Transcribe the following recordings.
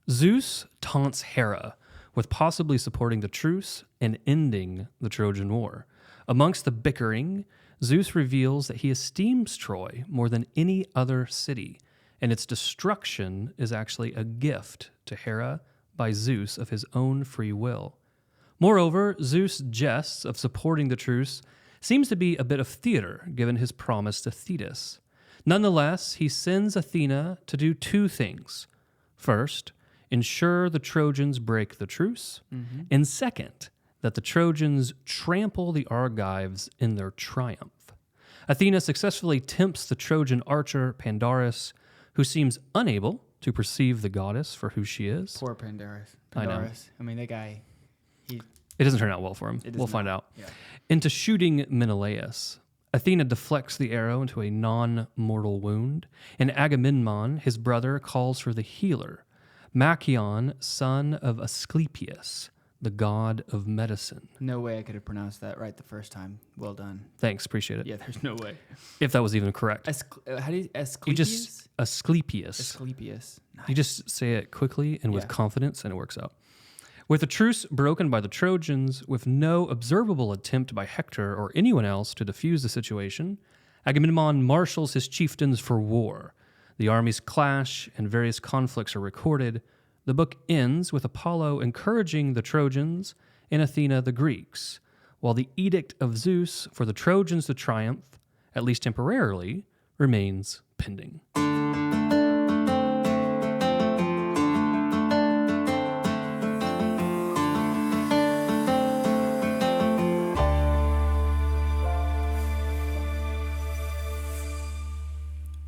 Zeus taunts Hera with possibly supporting the truce and ending the Trojan War. Amongst the bickering, Zeus reveals that he esteems Troy more than any other city, and its destruction is actually a gift to Hera by Zeus of his own free will. Moreover, Zeus' jests of supporting the truce seems to be a bit of theater, given his promise to Thetis. Nonetheless, he sends Athena to do two things. First, ensure the Trojans break the truce, and second, that the Trojans trample the Argives in their triumph. Athena successfully tempts the Trojan archer Pandarus, who seems unable to perceive the goddess for who she is. Poor Pandarus. I know. I mean, that guy, It doesn't turn out well for him. We'll find out. Yeah. Into shooting Menelaus. Athena deflects the arrow into a non-mortal wound, and Agamemnon, his brother, calls for the healer, Machaon, son of Asclepius, the god of medicine. No way I could have pronounced that right the first time. Well done. Thanks, appreciate it. Yeah, there's no way. If that was even correct. How do you, Asclepius? You just, Asclepius. Asclepius. Nice. You just say it quickly and with confidence, and it works out. With the truce broken by the Trojans, with no observable attempt by Hector or anyone else to defuse the situation, Agamemnon marshals his chieftains for war. The armies clash, and various conflicts are recorded. The book ends with Apollo encouraging the Trojans and Athena the Greeks, while the edict of Zeus for the Trojans to triumph, at least temporarily, remains pending.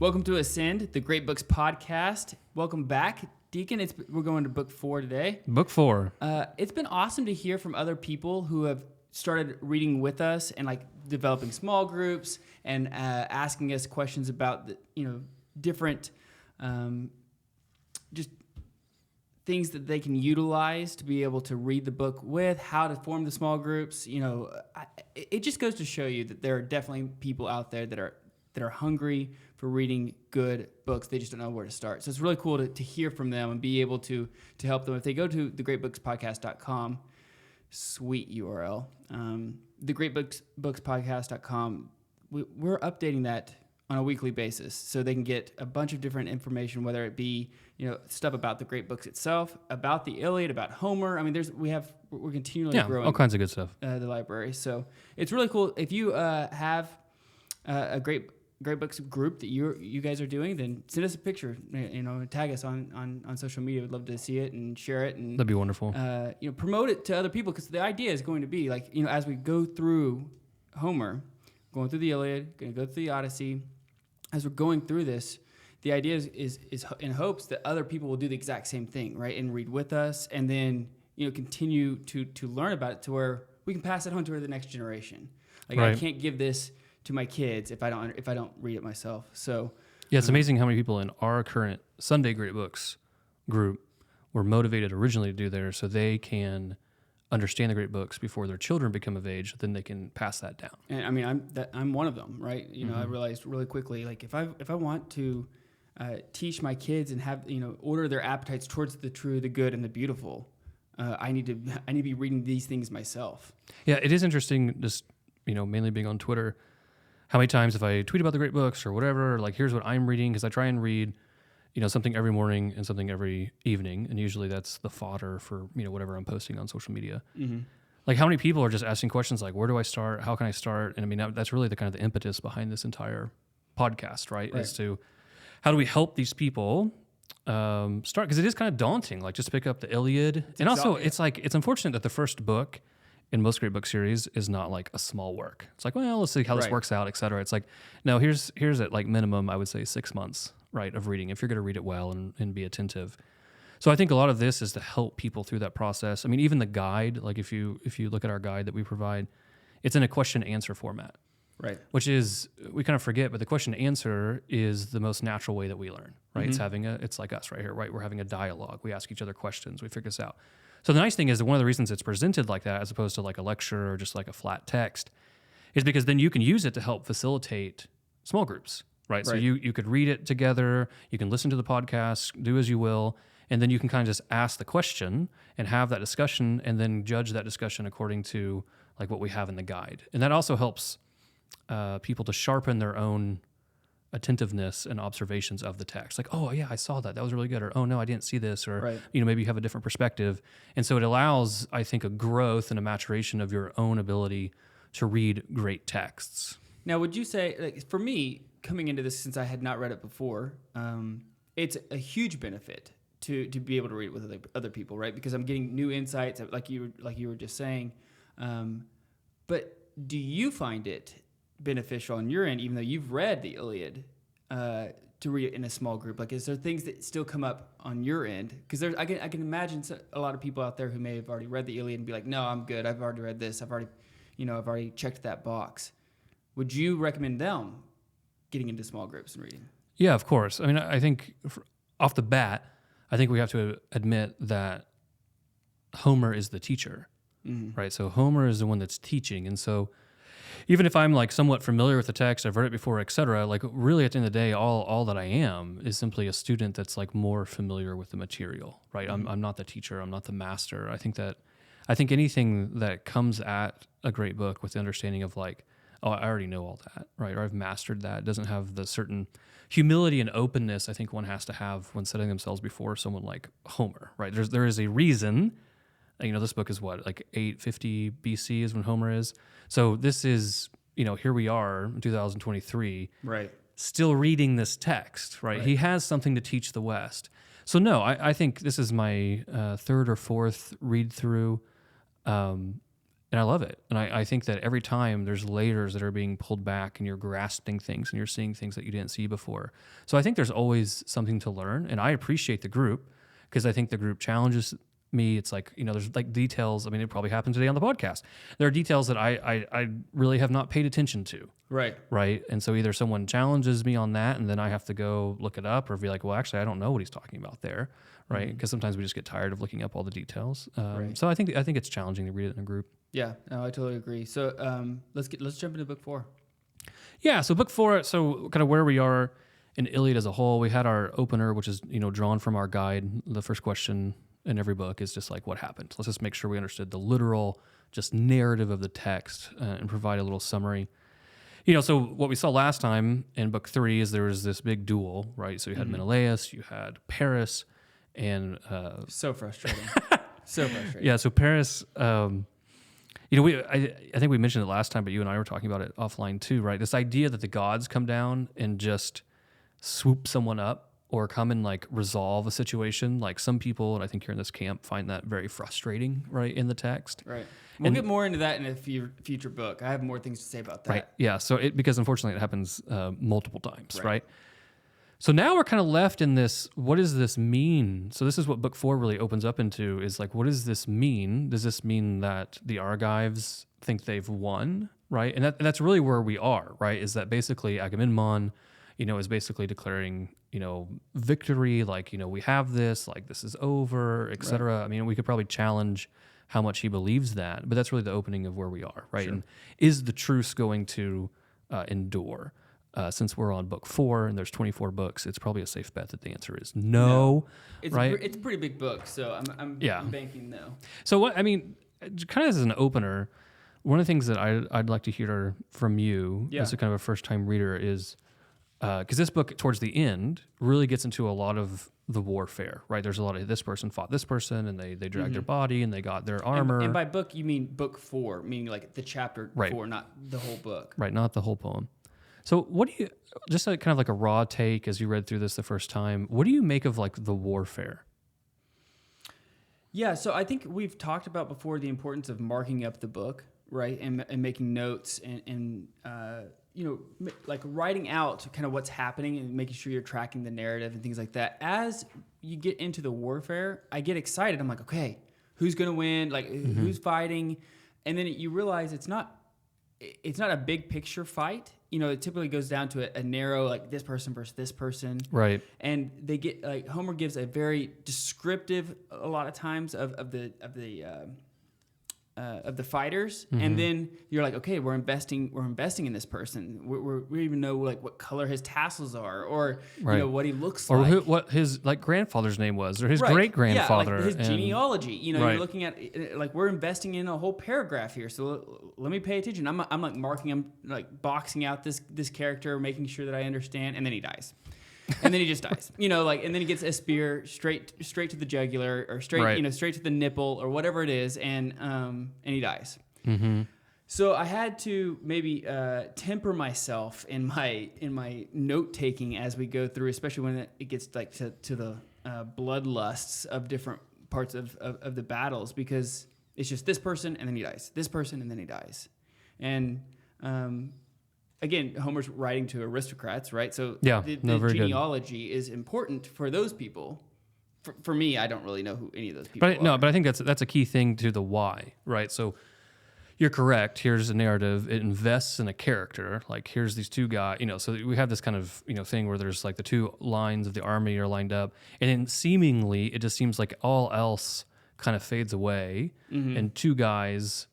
Welcome to Ascend, the Great Books podcast. Welcome back, Deacon. We're going to book 4 today. Book 4. It's been awesome to hear from other people who have started reading with us and like developing small groups and asking us questions about different just things that they can utilize to be able to read the book with, how to form the small groups. It just goes to show you that there are definitely people out there that are hungry for reading good books. They just don't know where to start. So it's really cool to hear from them and be able to help them. If they go to thegreatbookspodcast.com, sweet URL, thegreatbookspodcast.com, we're updating that on a weekly basis so they can get a bunch of different information, whether it be stuff about the great books itself, about the Iliad, about Homer. I mean, we're continually growing all kinds of good stuff. The library. So it's really cool. If you have a great books group that you guys are doing, then send us a picture, tag us on social media. We'd love to see it and share it, and That'd be wonderful. Promote it to other people, because the idea is going to be like, as we go through Homer, going through the Iliad, going to go through the Odyssey, as we're going through this, the idea is in hopes that other people will do the exact same thing, right, and read with us, and then continue to learn about it to where we can pass it on to the next generation. Like, right. I can't give this to my kids if I don't read it myself. So yeah, it's amazing how many people in our current Sunday Great Books group were motivated originally to do there so they can understand the great books before their children become of age, then they can pass that down. And I mean, I'm one of them, right? I realized really quickly, like if I want to teach my kids and have order their appetites towards the true, the good, and the beautiful, I need to be reading these things myself. Yeah, it is interesting, just mainly being on Twitter, how many times if I tweet about the great books or whatever, like here's what I'm reading, because I try and read, something every morning and something every evening, and usually that's the fodder for whatever I'm posting on social media. Mm-hmm. Like how many people are just asking questions like, where do I start? How can I start? And I mean, that's really the kind of the impetus behind this entire podcast, right? Is to how do we help these people start? Because it is kind of daunting, like just pick up the Iliad, and also it's like it's unfortunate that the first book in most great book series is not like a small work. It's like, well, let's see how this works out, et cetera. It's like, no, here's at like minimum, I would say 6 months, right, of reading, if you're going to read it well and be attentive. So I think a lot of this is to help people through that process. I mean, even the guide, like if you look at our guide that we provide, it's in a question answer format. Right. Which is, we kind of forget, but the question answer is the most natural way that we learn, right? Mm-hmm. It's like us right here, right? We're having a dialogue. We ask each other questions. We figure this out. So the nice thing is that one of the reasons it's presented like that, as opposed to like a lecture or just like a flat text, is because then you can use it to help facilitate small groups, right? So you could read it together, you can listen to the podcast, do as you will, and then you can kind of just ask the question and have that discussion, and then judge that discussion according to like what we have in the guide. And that also helps people to sharpen their own attentiveness and observations of the text. Like, oh yeah, I saw that. That was really good. Or, oh no, I didn't see this. Or, Right. maybe you have a different perspective. And so it allows, I think, a growth and a maturation of your own ability to read great texts. Now, would you say, like, for me, coming into this since I had not read it before, it's a huge benefit to be able to read it with other people, right? Because I'm getting new insights, like you were just saying. But do you find it beneficial on your end, even though you've read the Iliad, to read it in a small group? Like, is there things that still come up on your end? Because I can imagine a lot of people out there who may have already read the Iliad and be like, no, I'm good. I've already read this. I've already checked that box. Would you recommend them getting into small groups and reading? Yeah, of course. I mean, I think off the bat, I think we have to admit that Homer is the teacher, right? So Homer is the one that's teaching. And so even if I'm like somewhat familiar with the text, I've read it before, et cetera, like really at the end of the day, all that I am is simply a student that's like more familiar with the material, right? I'm not the teacher. I'm not the master. I think anything that comes at a great book with the understanding of like, oh, I already know all that, right? Or I've mastered that. It doesn't have the certain humility and openness I think one has to have when setting themselves before someone like Homer, right? There is a reason, this book is what, like 850 BC is when Homer is. So this is, here we are in 2023, right? Still reading this text, right? He has something to teach the West. So no, I think this is my third or fourth read through. And I love it. And I think that every time there's layers that are being pulled back and you're grasping things and you're seeing things that you didn't see before. So I think there's always something to learn. And I appreciate the group because I think the group challenges me. It's like, there's like details. I mean, it probably happened today on the podcast. There are details that I really have not paid attention to. Right. Right. And so either someone challenges me on that and then I have to go look it up, or be like, well, actually, I don't know what he's talking about there. Right. Because sometimes we just get tired of looking up all the details. So I think it's challenging to read it in a group. Yeah, no, I totally agree. So let's jump into book 4. Yeah, so book 4. So kind of where we are in Iliad as a whole. We had our opener, which is drawn from our guide. The first question in every book is just like, what happened? Let's just make sure we understood the literal, just narrative of the text and provide a little summary. So what we saw last time in book 3 is there was this big duel, right? So you had Menelaus, you had Paris, and so frustrating, so frustrating. Yeah, so Paris. I think we mentioned it last time, but you and I were talking about it offline too, right? This idea that the gods come down and just swoop someone up or come and like resolve a situation. Like some people, and I think here in this camp, find that very frustrating, right, in the text. Right. We'll get more into that in a future book. I have more things to say about that. Right. Yeah. So because unfortunately it happens multiple times, right? So now we're kind of left in this, what does this mean? So this is what book 4 really opens up into, is like, what does this mean? Does this mean that the Argives think they've won, right? And that's really where we are, right? Is that basically Agamemnon, is basically declaring, victory, like, we have this, like this is over, et cetera. Right. I mean, we could probably challenge how much he believes that, but that's really the opening of where we are, right? Sure. And is the truce going to endure? Since we're on book 4 and there's 24 books, it's probably a safe bet that the answer is no. Right? It's a pretty big book, so I'm banking no. So what I mean, kind of as an opener, one of the things that I'd like to hear from you as a kind of a first time reader is because this book towards the end really gets into a lot of the warfare, right? There's a lot of this person fought this person and they dragged their body and they got their armor. And by book you mean book 4, meaning like the chapter 4, not the whole book. Right, not the whole poem. So what do you, just kind of like a raw take as you read through this the first time, what do you make of like the warfare? Yeah, so I think we've talked about before the importance of marking up the book, right? And making notes and like writing out kind of what's happening and making sure you're tracking the narrative and things like that. As you get into the warfare, I get excited. I'm like, okay, who's going to win? Like who's fighting? And then you realize it's not a big picture fight. It typically goes down to a narrow, like this person versus this person. Right. And they get, like, Homer gives a very descriptive, a lot of times, of the the fighters, and then you're like, okay, we're investing in this person. We even know like what color his tassels are, or you know what he looks or like, what his like grandfather's name was, or his right. great grandfather, yeah, like his genealogy. You know, right. you're looking at like we're investing in a whole paragraph here. So let me pay attention. I'm like marking him, like boxing out this character, making sure that I understand, and then he dies. And then he just dies, you know, like, and then he gets a spear straight to the jugular, or straight, right. you know, straight to the nipple, or whatever it is, and he dies. Mm-hmm. So I had to maybe temper myself in my note taking as we go through, especially when it gets like to the bloodlusts of different parts of the battles, because it's just this person and then he dies, this person and then he dies, and again, Homer's writing to aristocrats, right? So the genealogy is important for those people. For me, I don't really know who any of those people are. But I think that's a key thing to the why, right? So you're correct. Here's a narrative. It invests in a character. Like, here's these two guys, you know, so we have this kind of, you know, thing where there's like the two lines of the army are lined up, and then seemingly it just seems like all else kind of fades away, and two guys,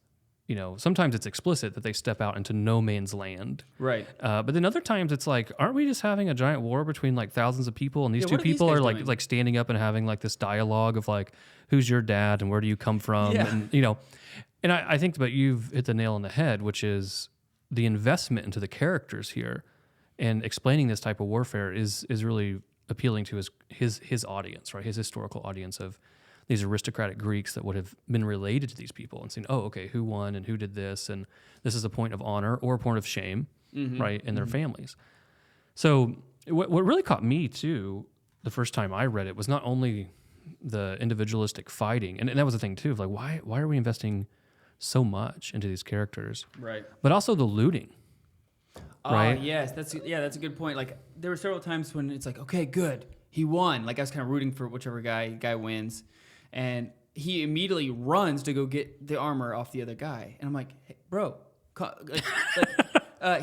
you know, sometimes it's explicit that they step out into no man's land. Right. But then other times it's like, aren't we just having a giant war between like thousands of people? And these two people are like standing up and having like this dialogue of like, who's your dad and where do you come from? Yeah. And, you know, and I think that you've hit the nail on the head, which is the investment into the characters here, and explaining this type of warfare is really appealing to his audience, right? His historical audience of these aristocratic Greeks that would have been related to these people and seen, oh, okay, who won and who did this, and this is a point of honor or a point of shame, right, in their families. So what really caught me too, the first time I read it, was not only the individualistic fighting, and that was the thing too, of like, why are we investing so much into these characters, right? But also the looting. Right? Yes, that's a good point. Like, there were several times when it's like, okay, good, he won. Like, I was kind of rooting for whichever guy wins. And he immediately runs to go get the armor off the other guy, and I'm like, hey, bro,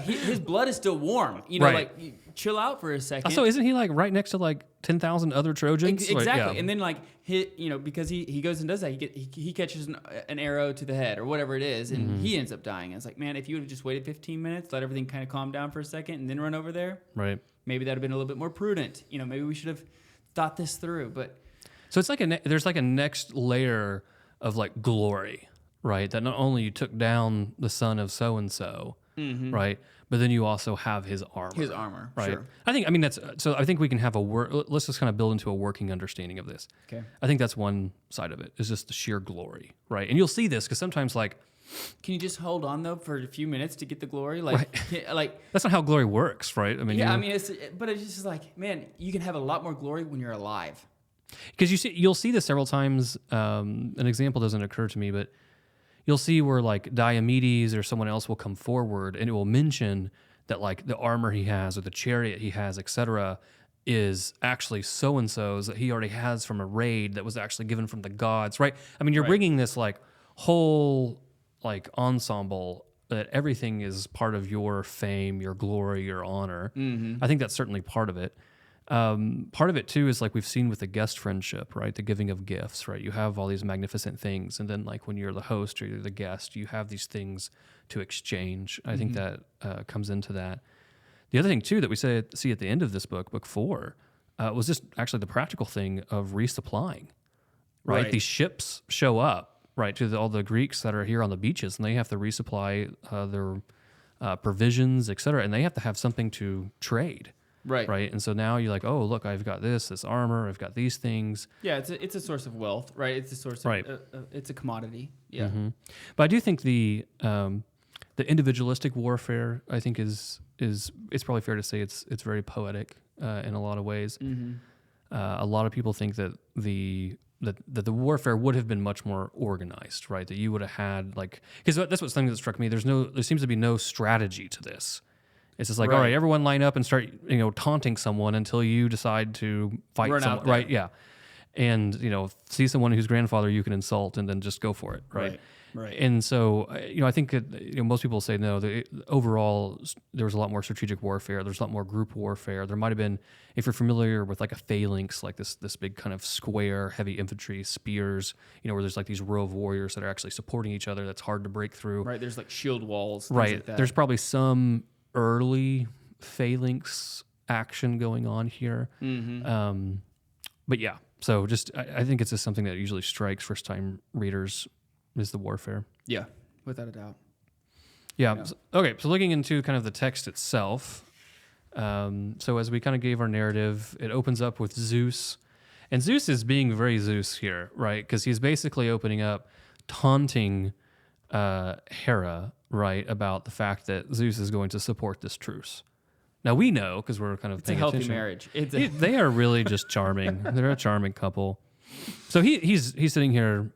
his blood is still warm. You know, right. like, chill out for a second. Also, isn't he like right next to like 10,000 other Trojans? Exactly. Like, yeah. And then like because he goes and does that, he catches an arrow to the head or whatever it is, and he ends up dying. And it's like, man, if you would have just waited 15 minutes, let everything kind of calm down for a second, and then run over there, right? Maybe that'd have been a little bit more prudent. You know, maybe we should have thought this through, but. So it's like there's like a next layer of like glory, right? That not only you took down the son of so and so, right, but then you also have his armor. Right. Sure. I think I think we can have let's just kind of build into a working understanding of this. Okay. I think that's one side of it, is just the sheer glory, right? And you'll see this because sometimes like. Can you just hold on though for a few minutes to get the glory? Like, right. like that's not how glory works, right? I mean, yeah, it's just like, man, you can have a lot more glory when you're alive. Because you'll see this several times. An example doesn't occur to me, but you'll see where like Diomedes or someone else will come forward and it will mention that like the armor he has or the chariot he has, etc., is actually so and so's that he already has from a raid that was actually given from the gods, right? I mean, you're bringing this like whole like ensemble that everything is part of your fame, your glory, your honor. I think that's certainly part of it. Part of it too is like we've seen with the guest friendship, right? The giving of gifts, right? You have all these magnificent things, and then like when you're the host or you're the guest, you have these things to exchange. I think that comes into that. The other thing too that we see at the end of this book 4, was just actually the practical thing of resupplying, right? These ships show up, right, to all the Greeks that are here on the beaches, and they have to resupply their provisions, etc., and they have to have something to trade. Right. And so now you're like, oh, look, I've got this armor, I've got these things. Yeah, it's a source of wealth, right? It's a source of, it's a commodity. Yeah. But I do think the individualistic warfare, I think it's probably fair to say it's very poetic in a lot of ways. A lot of people think that the warfare would have been much more organized, right? That you would have had like, because that's what's something that struck me. There seems to be no strategy to this. It's just like, all right, everyone line up and start, taunting someone until you decide to fight someone, right? Yeah. and see someone whose grandfather you can insult and then just go for it, right? Right. And so, I think that most people say no. Overall, there was a lot more strategic warfare. There's a lot more group warfare. There might have been, if you're familiar with like a phalanx, like this big kind of square, heavy infantry, spears, where there's like these row of warriors that are actually supporting each other. That's hard to break through. Right. There's like shield walls. Right. Like that. There's probably some early phalanx action going on here. Mm-hmm. But yeah, so I think it's just something that usually strikes first time readers is the warfare. Yeah, without a doubt. Yeah. Okay. So looking into kind of the text itself. So as we kind of gave our narrative, it opens up with Zeus, and Zeus is being very Zeus here, right? Because he's basically opening up, taunting Hera, right, about the fact that Zeus is going to support this truce. Now we know because we're kind of It's a paying healthy attention. marriage. They are really just charming. They're a charming couple. So he's sitting here,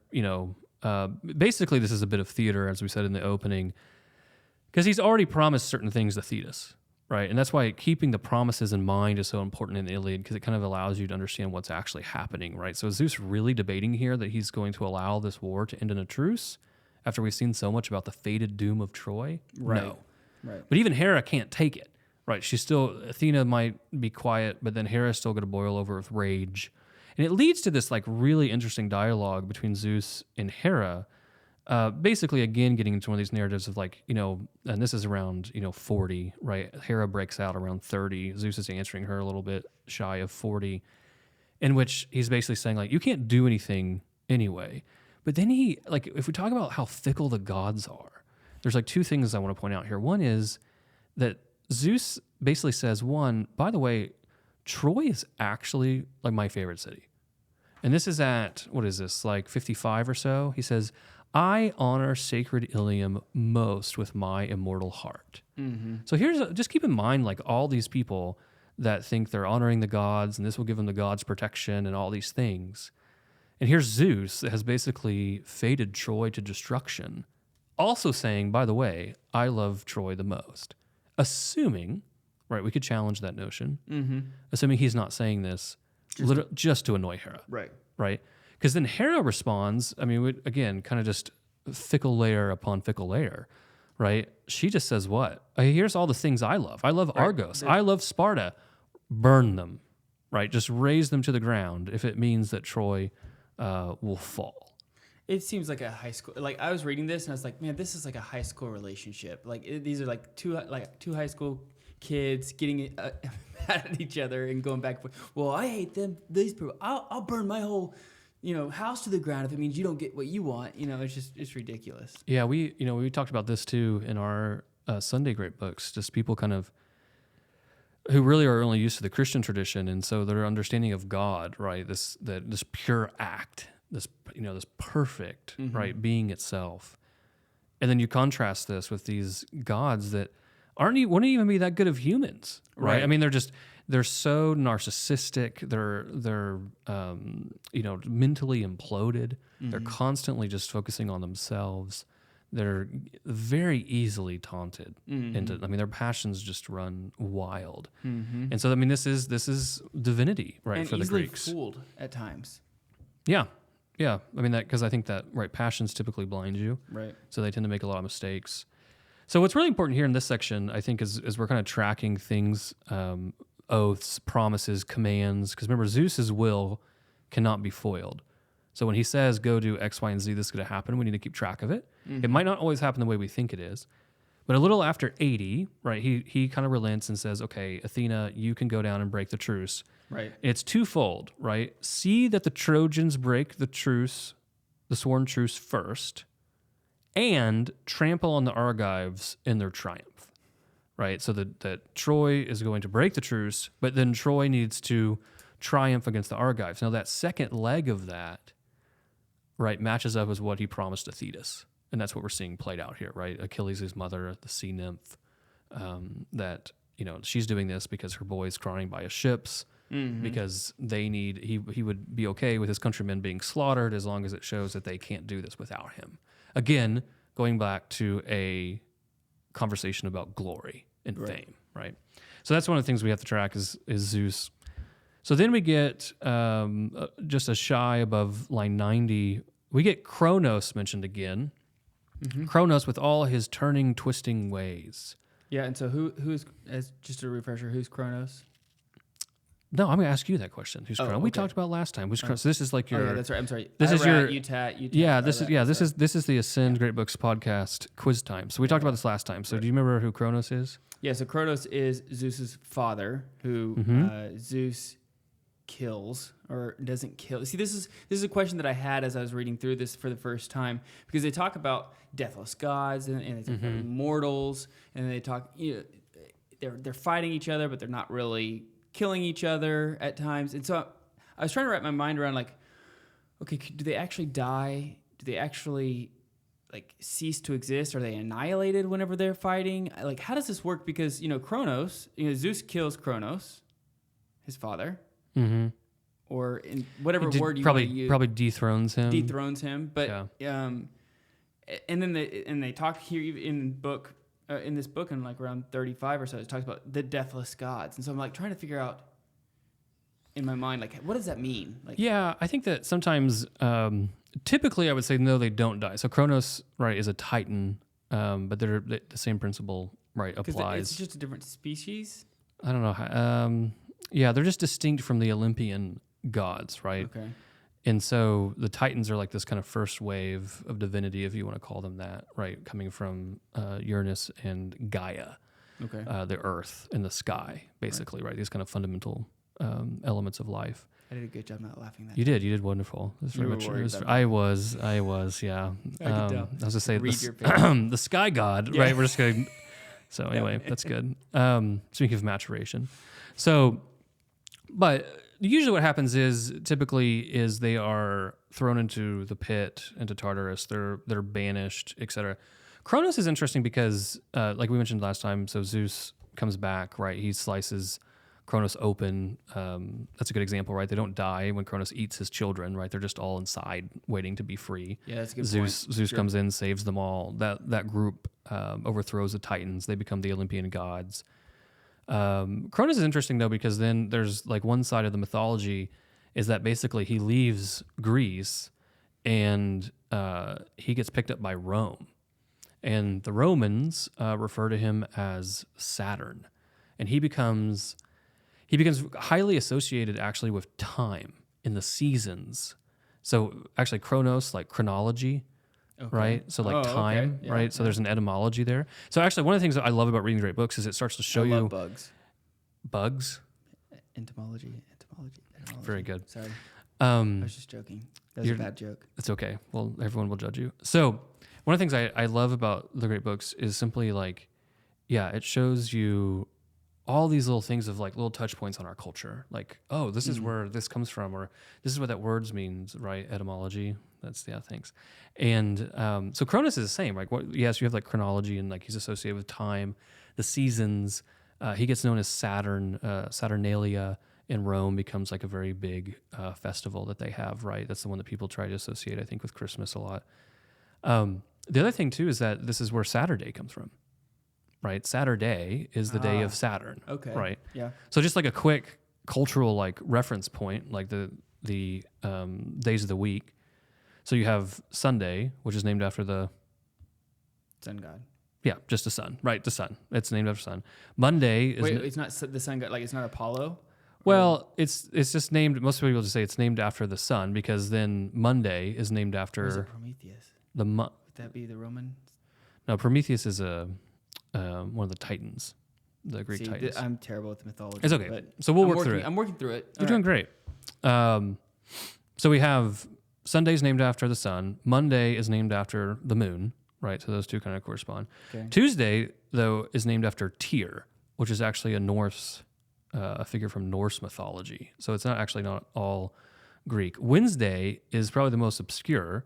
basically this is a bit of theater, as we said in the opening, because he's already promised certain things to Thetis, right? And that's why keeping the promises in mind is so important in the Iliad, because it kind of allows you to understand what's actually happening, right? So is Zeus really debating here that he's going to allow this war to end in a truce after we've seen so much about the fated doom of Troy? Right. No. Right. But even Hera can't take it, right? Athena might be quiet, but then Hera's still going to boil over with rage. And it leads to this like really interesting dialogue between Zeus and Hera, basically again getting into one of these narratives of like, and this is around 40, right? Hera breaks out around 30. Zeus is answering her a little bit shy of 40, in which he's basically saying like, you can't do anything anyway. But then if we talk about how fickle the gods are, there's like two things I want to point out here. One is that Zeus basically says, by the way, Troy is actually like my favorite city. And this is at, what is this, like 55 or so? He says, I honor sacred Ilium most with my immortal heart. Mm-hmm. So just keep in mind, like all these people that think they're honoring the gods and this will give them the gods' protection and all these things. And here's Zeus that has basically fated Troy to destruction, also saying, by the way, I love Troy the most. Assuming, right, we could challenge that notion, assuming he's not saying this just to annoy Hera. Right? Because then Hera responds, again, kind of just fickle layer upon fickle layer, right? She just says what? Here's all the things I love. I love Argos. I love Sparta. Burn them, right? Just raise them to the ground if it means that Troy will fall. It seems like a high school. Like I was reading this and I was like, man, this is like a high school relationship. These are like two high school kids getting mad at each other and going back and forth. Well, I hate them. These people. I'll burn my whole, house to the ground if it means you don't get what you want. It's ridiculous. Yeah, we talked about this too in our Sunday Great Books. Just people kind of who really are only used to the Christian tradition, and so their understanding of God, right? This pure act, this perfect right being itself, and then you contrast this with these gods that wouldn't even be that good of humans, right? I mean, they're so narcissistic. They're mentally imploded. Mm-hmm. They're constantly just focusing on themselves. They're very easily taunted into. Their passions just run wild. Mm-hmm. And so, this is divinity, right, and for the Greeks. Fooled at times. Yeah. Because I think that passions typically blind you, right? So they tend to make a lot of mistakes. So what's really important here in this section, I think, is we're kind of tracking things, oaths, promises, commands. Because remember, Zeus's will cannot be foiled. So when he says, go do X, Y, and Z, this is going to happen, we need to keep track of it. Mm-hmm. It might not always happen the way we think it is. But a little after 80, right, he kind of relents and says, okay, Athena, you can go down and break the truce. Right. It's twofold, right? See that the Trojans break the truce, the sworn truce first, and trample on the Argives in their triumph, right? So that Troy is going to break the truce, but then Troy needs to triumph against the Argives. Now that second leg of that, right, matches up with what he promised to Thetis. And that's what we're seeing played out here, right? Achilles' mother, the sea nymph, that, she's doing this because her boy's crying by his ships, because he would be okay with his countrymen being slaughtered as long as it shows that they can't do this without him. Again, going back to a conversation about glory and fame, right? So that's one of the things we have to track is Zeus. So then we get just a shy above line 90, we get Cronus mentioned again. Cronus with all his turning, twisting ways. Yeah, and so who's, as just a refresher, who's Cronus? No, I'm going to ask you that question. Who's Cronus? We Okay. talked about last time. Who's Cronus? So this is like your. Oh, yeah, that's right. I'm sorry. This is your. UTAT. Yeah, this is the Ascend Great Books podcast quiz time. So we talked about this last time. So do you remember who Cronus is? Yeah, so Cronus is Zeus's father, who Zeus kills or doesn't kill. See, this is a question that I had as I was reading through this for the first time, because they talk about deathless gods and they talk about immortals, and they talk, they're fighting each other, but they're not really killing each other at times. And so I was trying to wrap my mind around, like, okay, do they actually die? Do they actually like cease to exist? Are they annihilated whenever they're fighting? Like, how does this work? Because, Cronus, Zeus kills Cronus, his father, or in whatever word you want to use. Probably dethrones him. But, and then they talk here in this book in like around 35 or so, it talks about the deathless gods. And so I'm like trying to figure out in my mind, like, what does that mean? Like, yeah, I think that sometimes, typically I would say, no, they don't die. So Cronus, right, is a Titan, but the same principle, right, applies. It's just a different species? I don't know. Yeah, they're just distinct from the Olympian gods, right? Okay. And so the Titans are like this kind of first wave of divinity, if you want to call them that, right? Coming from Uranus and Gaia, the earth and the sky, basically, right? These kind of fundamental elements of life. I did a good job not laughing that You did wonderful. It was very much. I was, yeah. I could tell. I was to say Read your face. the sky god, right? We're just going. So anyway, that's good. Speaking of maturation, so, but usually what happens is typically they are thrown into the pit, into Tartarus. They're banished, etc. Cronus is interesting because, like we mentioned last time, so Zeus comes back, right? He slices Cronus open. That's a good example, right? They don't die when Cronus eats his children, right? They're just all inside waiting to be free. Yeah, that's a good Zeus point. Zeus comes in, saves them all. That group overthrows the Titans. They become the Olympian gods. Cronus is interesting though, because then there's like one side of the mythology is that basically he leaves Greece and he gets picked up by Rome. And the Romans refer to him as Saturn. And he becomes highly associated actually with time in the seasons. So actually Chronos, like chronology, right? So like time, Yeah, right? So there's an etymology there. So actually one of the things that I love about reading great books is it starts to show I you love bugs. Bugs. Entomology. Very good. Sorry. I was just joking. That was a bad joke. It's okay. Well, everyone will judge you. So one of the things I love about the great books is simply like, yeah, it shows you all these little things of like little touch points on our culture. Like, oh, this is where this comes from, or this is what that word means, right? Etymology. Thanks. And so Cronus is the same. Like, yes, you have like chronology and like he's associated with time, the seasons. He gets known as Saturn. Saturnalia in Rome becomes like a very big festival that they have, right? That's the one that people try to associate, I think, with Christmas a lot. The other thing too is that this is where Saturday comes from. Right, Saturday is the day of Saturn. Okay. Right. Yeah. So just like a quick cultural like reference point, like the days of the week. So you have Sunday, which is named after the sun god. Yeah, just the sun. Right, the sun. It's named after sun. Monday is it's not the sun god. Like it's not Apollo. Well, it's just named. Most people just say it's named after the sun because then Monday is named after. Or is it Prometheus? Would that be the Roman? No, Prometheus is one of the Titans, the Greek Titans. I'm terrible with mythology. It's okay. So we'll work through it. I'm working through it. You're doing great. So we have Sunday's named after the sun. Monday is named after the moon, right? So those two kind of correspond. Okay. Tuesday, though, is named after Tyr, which is actually a figure from Norse mythology. So it's not all Greek. Wednesday is probably the most obscure,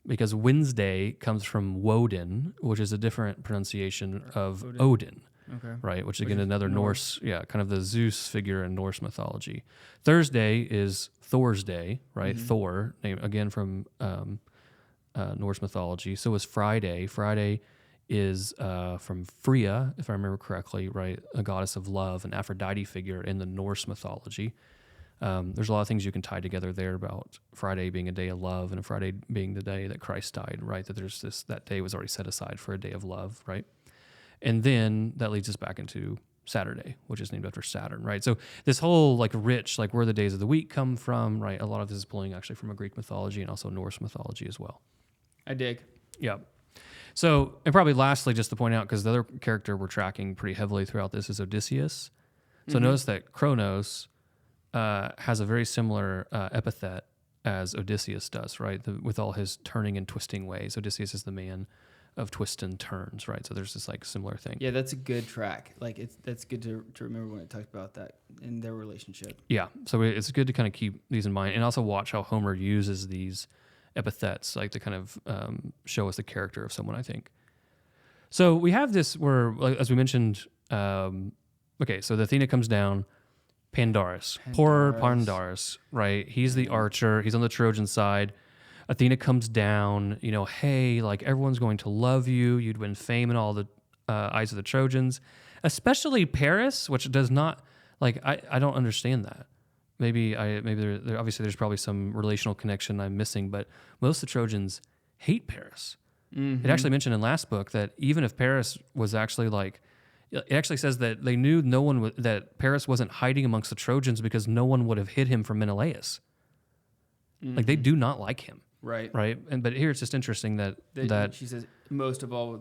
because Wednesday comes from Woden, which is a different pronunciation of Odin. Okay. Right, which again another Norse, kind of the Zeus figure in Norse mythology. Thursday is Thor's Day, right? Mm-hmm. Thor, name again from Norse mythology. So is Friday. Friday is from Freya, if I remember correctly, right? A goddess of love, an Aphrodite figure in the Norse mythology. There's a lot of things you can tie together there about Friday being a day of love and a Friday being the day that Christ died, right? That there's that day was already set aside for a day of love, right? And then that leads us back into Saturday, which is named after Saturn, right? So this whole like rich, like where the days of the week come from, right? A lot of this is pulling actually from a Greek mythology and also Norse mythology as well. I dig. Yeah. So, and probably lastly, just to point out, because the other character we're tracking pretty heavily throughout this is Odysseus. So notice that Cronus has a very similar epithet as Odysseus does, right? With all his turning and twisting ways. Odysseus is the man of twists and turns, right? So there's this like similar thing. Yeah, that's a good track. Like that's good to remember when it talks about that in their relationship. Yeah, so it's good to kind of keep these in mind and also watch how Homer uses these epithets, like to kind of show us the character of someone, I think. So we have this where, like, as we mentioned, okay, so the Athena comes down, Pandarus, poor Pandarus, right? He's the archer. He's on the Trojan side. Athena comes down, you know, hey, like everyone's going to love you. You'd win fame in all the eyes of the Trojans, especially Paris, which does not, like, I don't understand that. Maybe there obviously there's probably some relational connection I'm missing, but most of the Trojans hate Paris. It actually mentioned in last book that even if Paris was actually like, it actually says that they knew that Paris wasn't hiding amongst the Trojans because no one would have hid him from Menelaus. Like they do not like him. Right. But here it's just interesting that she says most of all.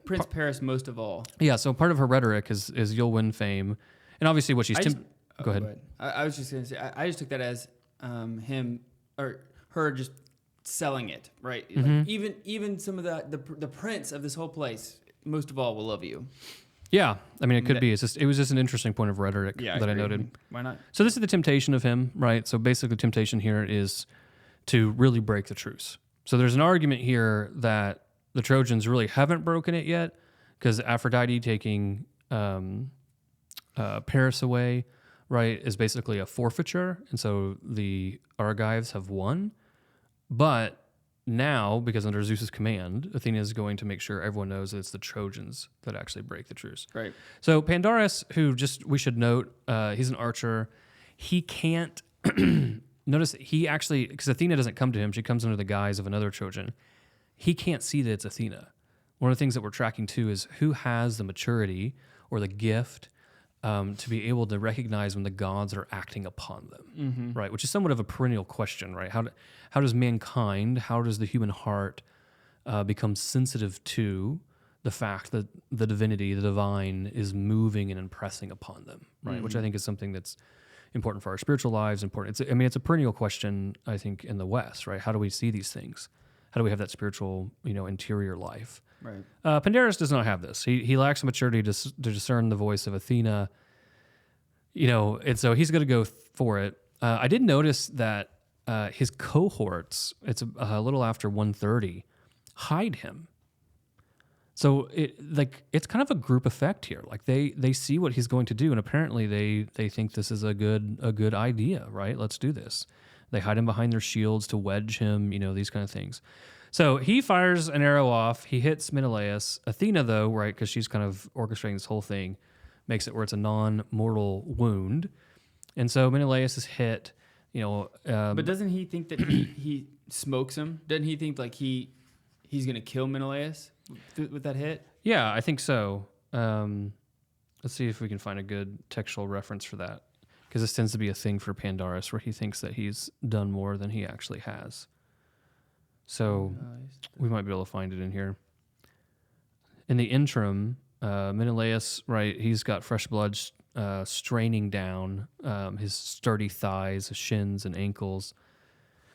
Prince Paris most of all. Yeah. So part of her rhetoric is you'll win fame, and obviously what she's. Go ahead. I was just going to say I just took that as him or her just selling it, right? Like even some of the prince of this whole place most of all will love you. Yeah, I mean, it could be. It was just an interesting point of rhetoric that I noted. Why not? So this is the temptation of him, right? So basically, the temptation here is to really break the truce. So there's an argument here that the Trojans really haven't broken it yet, because Aphrodite taking Paris away, right, is basically a forfeiture, and so the Argives have won. But now, because under Zeus's command, Athena is going to make sure everyone knows that it's the Trojans that actually break the truce. Right. So Pandarus, we should note, he's an archer. He can't, notice he actually, because Athena doesn't come to him, she comes under the guise of another Trojan. He can't see that it's Athena. One of the things that we're tracking too is who has the maturity or the gift to be able to recognize when the gods are acting upon them, right? Which is somewhat of a perennial question, right? How does mankind, how does the human heart become sensitive to the fact that the divinity, the divine, is moving and impressing upon them, right? Which I think is something that's important for our spiritual lives. Important. It's a perennial question, I think, in the West, right? How do we see these things? How do we have that spiritual, interior life? Right. Pandarus does not have this. He lacks the maturity to discern the voice of Athena, and so he's going to go for it. I did notice that his cohorts, it's a little after 1:30, hide him. So it's kind of a group effect here. Like they see what he's going to do, and apparently they think this is a good idea, right? Let's do this. They hide him behind their shields to wedge him, these kind of things. So he fires an arrow off. He hits Menelaus. Athena, though, right, because she's kind of orchestrating this whole thing, makes it where it's a non-mortal wound. And so Menelaus is hit, but doesn't he think that he smokes him? Doesn't he think like he's going to kill Menelaus with that hit? Yeah, I think so. Let's see if we can find a good textual reference for that, because this tends to be a thing for Pandarus where he thinks that he's done more than he actually has. So we might be able to find it in here. In the interim, Menelaus, right, he's got fresh blood straining down his sturdy thighs, shins, and ankles.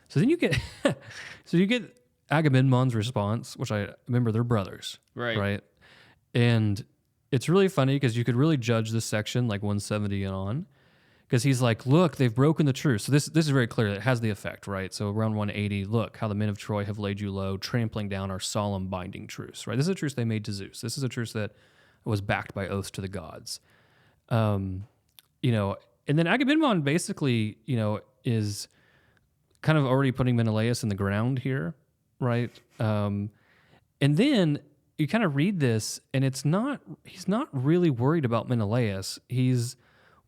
So then you get Agamemnon's response, which I remember they're brothers, right? And it's really funny because you could really judge this section like 170 and on, because he's like, look, they've broken the truce. So this is very clear. It has the effect, right? So around 180, look how the men of Troy have laid you low, trampling down our solemn binding truce, right? This is a truce they made to Zeus. This is a truce that was backed by oaths to the gods. And then Agamemnon basically, is kind of already putting Menelaus in the ground here, right? And then you kind of read this, and he's not really worried about Menelaus. He's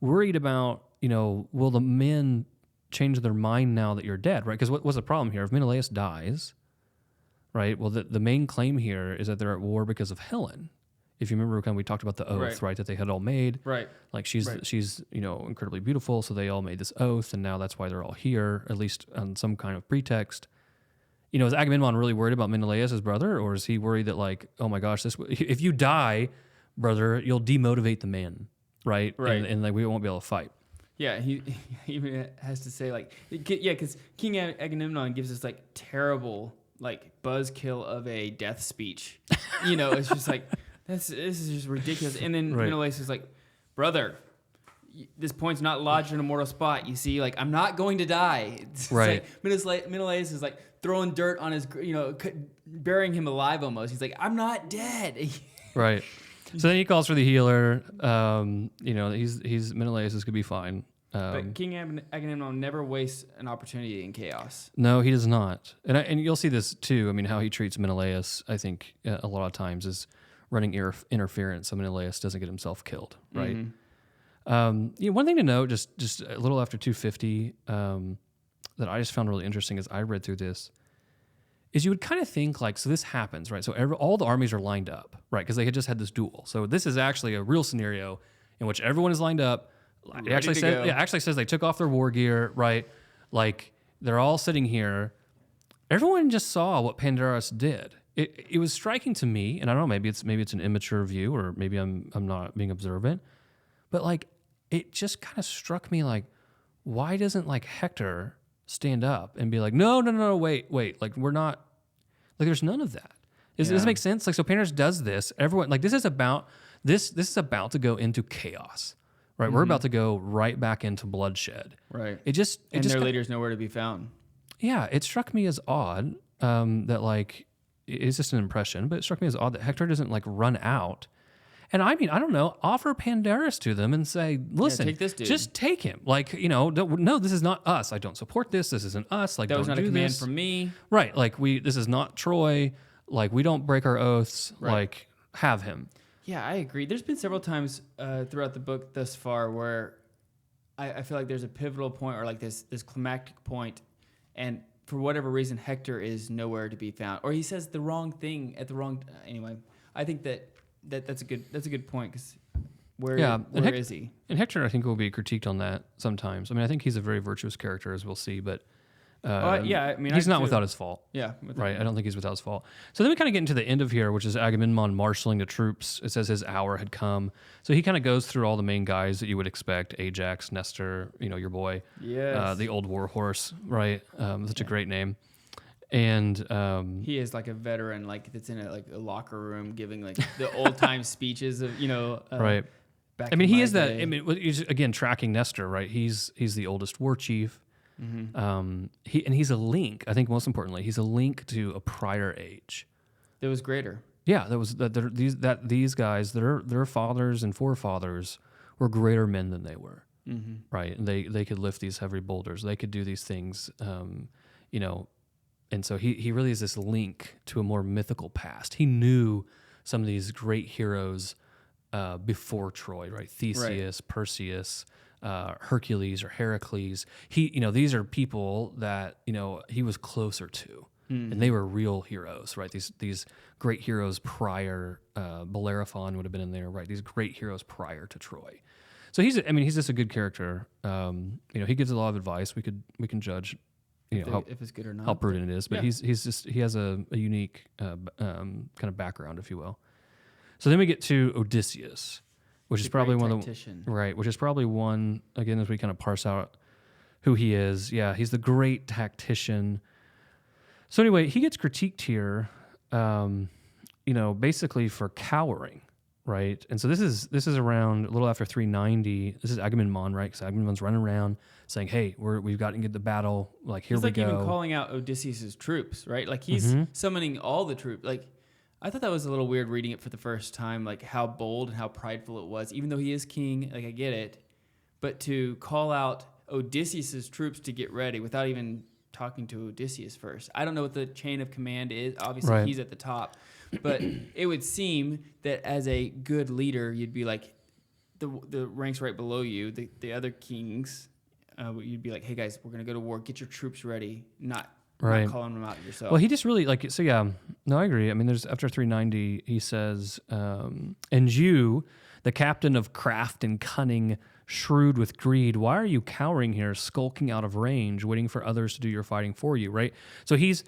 worried about will the men change their mind now that you're dead, right? Because what's the problem here? If Menelaus dies, right? Well, the main claim here is that they're at war because of Helen. If you remember, we talked about the oath, right? That they had all made. Right. Like she's incredibly beautiful, so they all made this oath, and now that's why they're all here, at least on some kind of pretext. Is Agamemnon really worried about Menelaus, his brother, or is he worried that like, oh my gosh, if you die, brother, you'll demotivate the men, right? Right. And like we won't be able to fight. Yeah, he even has to say like, because King Agamemnon gives us like terrible like buzzkill of a death speech. It's just like. This is just ridiculous. And then Menelaus is like, brother, this point's not lodged in a mortal spot. You see, like, I'm not going to die. It's right. Like, Menelaus is like throwing dirt on his, burying him alive almost. He's like, I'm not dead. Right. So then he calls for the healer. He's Menelaus is going to be fine. But King Agamemnon never wastes an opportunity in chaos. No, he does not. And you'll see this too. I mean, how he treats Menelaus, I think, a lot of times is running interference so Menelaus doesn't get himself killed, right? Mm-hmm. One thing to note, just a little after 250, that I just found really interesting as I read through this, is you would kind of think like, so this happens, right? So all the armies are lined up, right? Because they had just had this duel. So this is actually a real scenario in which everyone is lined up. It actually says they took off their war gear, right? Like they're all sitting here. Everyone just saw what Pandarus did. It was striking to me, and I don't know, maybe it's an immature view, or maybe I'm not being observant, but like it just kind of struck me like, why doesn't like Hector stand up and be like, no, wait, like we're not, like there's none of that. Does this make sense? Like so, Pandarus does this. Everyone like this is about to go into chaos, right? Mm-hmm. We're about to go right back into bloodshed, right? And their leader's nowhere to be found. Yeah, it struck me as odd that like. It's just an impression, but it struck me as odd that Hector doesn't like run out. And I mean, I don't know, offer Pandarus to them and say, listen, take this dude. Just take him. Like, no, this is not us. I don't support this. This isn't us. Like, that was not a command this. from me. Right. Like this is not Troy. Like we don't break our oaths. Right. Like have him. Yeah, I agree. There's been several times throughout the book thus far where I feel like there's a pivotal point or like this climactic point, and for whatever reason, Hector is nowhere to be found, or he says the wrong thing at the wrong. Anyway, I think that's a good point because where is he? And Hector, I think, will be critiqued on that sometimes. I mean, I think he's a very virtuous character, as we'll see, but he's not without his fault. Yeah, right. I don't think he's without his fault. So then we kind of get into the end of here, which is Agamemnon marshaling the troops. It says his hour had come. So he kind of goes through all the main guys that you would expect: Ajax, Nestor, your boy, the old war horse, right? Such a great name. And he is like a veteran, like that's in a locker room giving like the old time speeches of right. Back he is that. I mean, he's, again, tracking Nestor, right? He's the oldest war chief. Mm-hmm. He's a link. I think most importantly, he's a link to a prior age that was greater. Yeah, these guys, their fathers and forefathers were greater men than they were, right? And they could lift these heavy boulders. They could do these things, And so he really is this link to a more mythical past. He knew some of these great heroes before Troy, right? Theseus, right. Perseus, Hercules or Heracles. These are people that he was closer to, and they were real heroes, right? These great heroes prior. Bellerophon would have been in there, right? These great heroes prior to Troy. So he's just a good character. He gives a lot of advice. We can judge. If it's good or not. How prudent it is, but he has a unique kind of background, if you will. So then we get to Odysseus, which is probably one of the right, which is probably one again as we kind of parse out who he is. Yeah, he's the great tactician. So anyway, he gets critiqued here, basically for cowering, right? And so this is around a little after 390. This is Agamemnon, right? Because Agamemnon's running around saying, "Hey, we've got to get the battle. Like here we go." He's even calling out Odysseus' troops, right? Like he's summoning all the troops. Like I thought that was a little weird reading it for the first time. Like how bold and how prideful it was, even though he is king. Like I get it, but to call out Odysseus' troops to get ready without even talking to Odysseus first. I don't know what the chain of command is. Obviously, he's at the top. But it would seem that as a good leader, you'd be like, the ranks right below you, the other kings, you'd be like, hey guys, we're gonna go to war. Get your troops ready. Not calling them out yourself. Well, he just really like so. Yeah, no, I agree. I mean, there's after 390, he says, "And you, the captain of craft and cunning, shrewd with greed, why are you cowering here, skulking out of range, waiting for others to do your fighting for you?" Right. So he's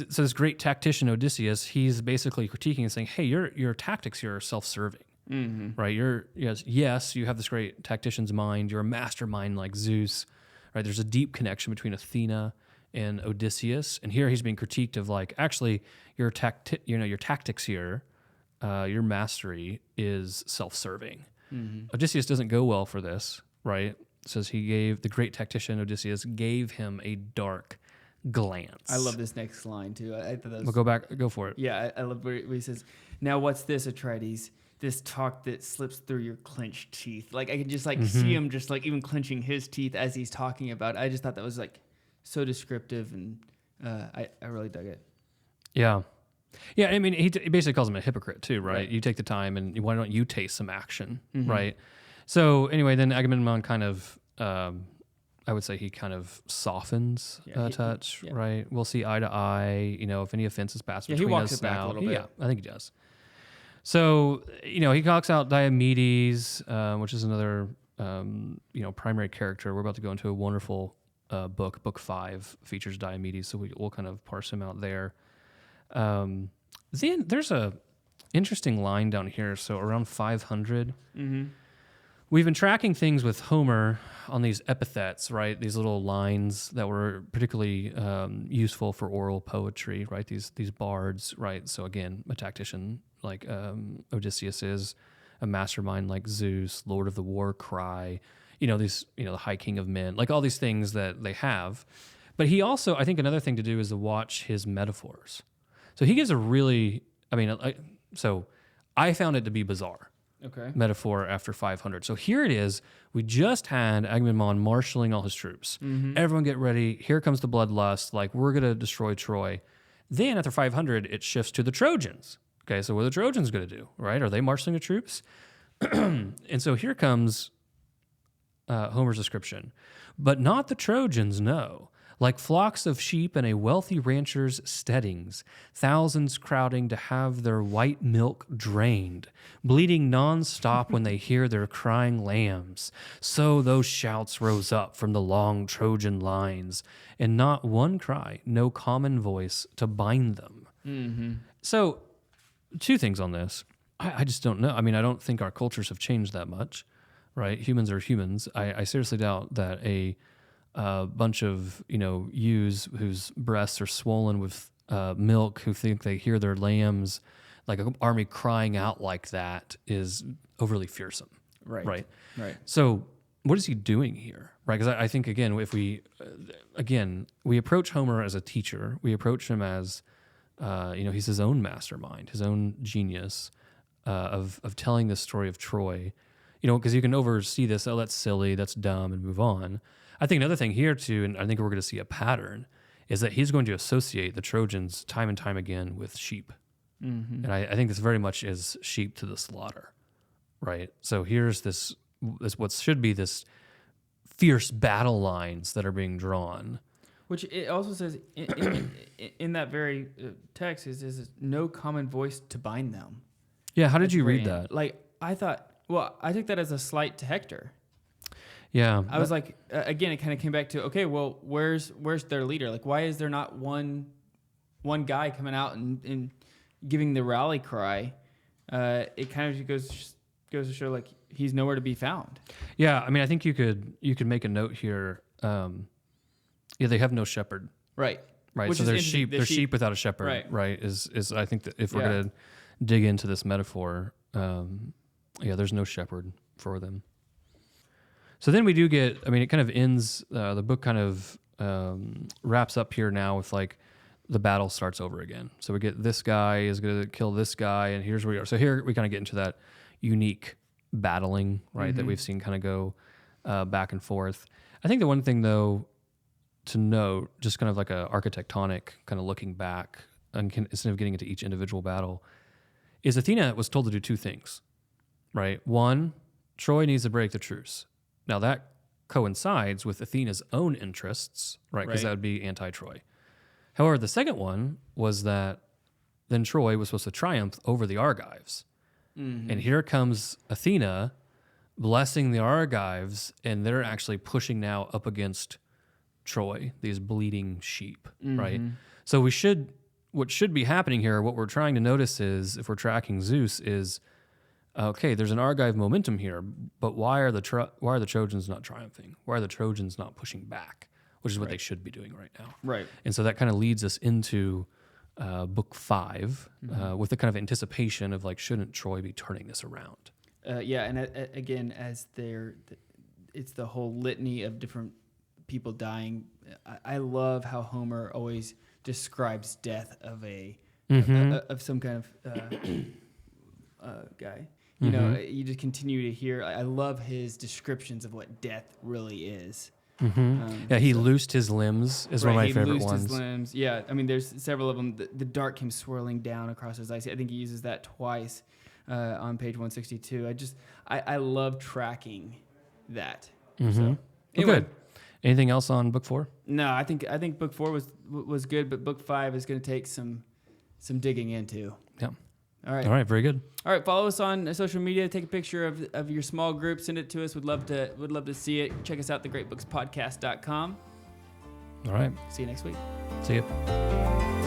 so this great tactician Odysseus. He's basically critiquing and saying, "Hey, your tactics here are self-serving." Mm-hmm. Right. Yes, you have this great tactician's mind. You're a mastermind like Zeus. Right. There's a deep connection between Athena and Odysseus, and here he's being critiqued of like, actually, your tactics here, your mastery is self-serving. Mm-hmm. Odysseus doesn't go well for this, right? It says the great tactician Odysseus gave him a dark glance. I love this next line too. I thought that was, we'll go for it. Yeah, I love where he says, "Now what's this, Atrides? This talk that slips through your clenched teeth." Like I can just like see him just like even clenching his teeth as he's talking about it. I just thought that was like so descriptive, and I really dug it. Yeah. Yeah, I mean, he basically calls him a hypocrite too, right? You take the time, and why don't you taste some action, right? So anyway, then Agamemnon kind of, I would say he kind of softens a touch, right? We'll see eye to eye, if any offenses pass between us now. He walks it back a little bit. Yeah, I think he does. So, he calls out Diomedes, which is another, primary character. We're about to go into a wonderful book 5 features Diomedes, so we'll kind of parse him out there. There's a interesting line down here. So around 500, we've been tracking things with Homer on these epithets, right? These little lines that were particularly useful for oral poetry, right? These bards, right? So again, a tactician like Odysseus is, a mastermind like Zeus, Lord of the War Cry. The High King of Men, like all these things that they have. But he also, I think another thing to do is to watch his metaphors. So he gives a really, so I found it to be bizarre. Okay. Metaphor after 500. So here it is. We just had Agamemnon marshaling all his troops. Mm-hmm. Everyone get ready. Here comes the bloodlust. Like, we're going to destroy Troy. Then after 500, it shifts to the Trojans. Okay, so what are the Trojans going to do, right? Are they marshaling the troops? And so here comes Homer's description. "But not the Trojans, no. Like flocks of sheep in a wealthy rancher's steadings, thousands crowding to have their white milk drained, bleating nonstop when they hear their crying lambs. So those shouts rose up from the long Trojan lines, and not one cry, no common voice to bind them." Mm-hmm. So, 2 things on this. I just don't know. I mean, I don't think our cultures have changed that much. Right, humans are humans. I seriously doubt that a bunch of ewes whose breasts are swollen with milk, who think they hear their lambs, like an army crying out like that, is overly fearsome. Right. So what is he doing here? Right, because I think again, if we approach Homer as a teacher, we approach him as he's his own mastermind, his own genius of telling the story of Troy. Because you can oversee this, oh, that's silly, that's dumb, and move on. I think another thing here, too, and I think we're going to see a pattern, is that he's going to associate the Trojans time and time again with sheep. Mm-hmm. And I think this very much is sheep to the slaughter, right? So here's this what should be this fierce battle lines that are being drawn. Which it also says in that very text is no common voice to bind them. Yeah, how did you read that? Like, I thought... Well, I took that as a slight to Hector. Yeah. I was like, again, it kind of came back to, okay, well, where's their leader? Like, why is there not one guy coming out and giving the rally cry? It kind of goes to show, like, he's nowhere to be found. Yeah, I mean, I think you could make a note here. They have no shepherd. Right. So they're sheep. They're sheep without a shepherd. Right. Is I think that if we're gonna dig into this metaphor, there's no shepherd for them. So then we do get, it kind of ends, the book kind of wraps up here now with like the battle starts over again. So we get this guy is going to kill this guy, and here's where we are. So here we kind of get into that unique battling, right, that we've seen kind of go back and forth. I think the one thing, though, to note, just kind of like a architectonic kind of looking back, instead of getting into each individual battle, is Athena was told to do 2 things. Right. 1, Troy needs to break the truce. Now that coincides with Athena's own interests, right? Because Right. that would be anti-Troy. However, the second one was that then Troy was supposed to triumph over the Argives. Mm-hmm. And here comes Athena blessing the Argives, and they're actually pushing now up against Troy, these bleeding sheep, right? So what should be happening here, what we're trying to notice is, if we're tracking Zeus, is okay, there's an Argive momentum here, but why are the Trojans not triumphing? Why are the Trojans not pushing back? Which is what they should be doing right now. Right. And so that kind of leads us into book 5 with the kind of anticipation of like, shouldn't Troy be turning this around? Yeah, and again, as it's the whole litany of different people dying. I love how Homer always describes death of of some kind of guy. You know, you just continue to hear. I love his descriptions of what death really is. Yeah, he loosed his limbs is one of my favorite ones. He ones. loosed his limbs. Yeah, I mean, there's several of them. The dart came swirling down across his eyes. I think he uses that twice on page 162. I love tracking that. So, anyway. Good. Anything else on book 4? No, I think book 4 was good, but book 5 is going to take some digging into. Yeah. All right. All right. Very good. All right. Follow us on social media. Take a picture of your small group. Send it to us. Would love to see it. Check us out, thegreatbookspodcast.com. All right. See you next week. See you.